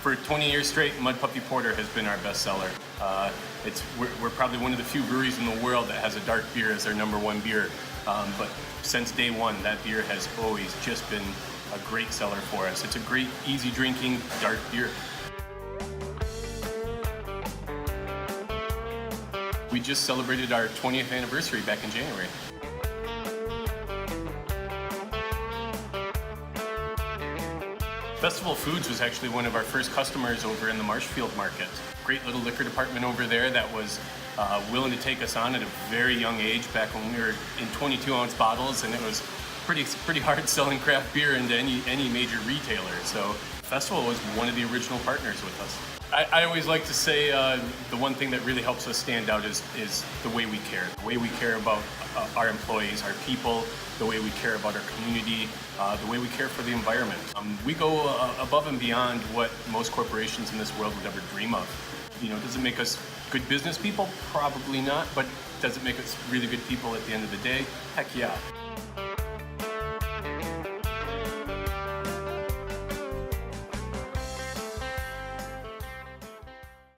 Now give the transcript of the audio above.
For 20 years straight, Mud Puppy Porter has been our best seller. We're probably one of the few breweries in the world that has a dark beer as their #1 beer. But since day one, that beer has always just been a great seller for us. It's a great, easy drinking, dark beer. We just celebrated our 20th anniversary back in January. Festival Foods was actually one of our first customers over in the Marshfield market. Great little liquor department over there that was willing to take us on at a very young age back when we were in 22-ounce bottles, and it was pretty hard selling craft beer into any major retailer. So Festival was one of the original partners with us. I always like to say the one thing that really helps us stand out is the way we care. The way we care about our employees, our people, the way we care about our community, the way we care for the environment. We go above and beyond what most corporations in this world would ever dream of. You know, does it make us good business people? Probably not, but does it make us really good people at the end of the day? Heck yeah.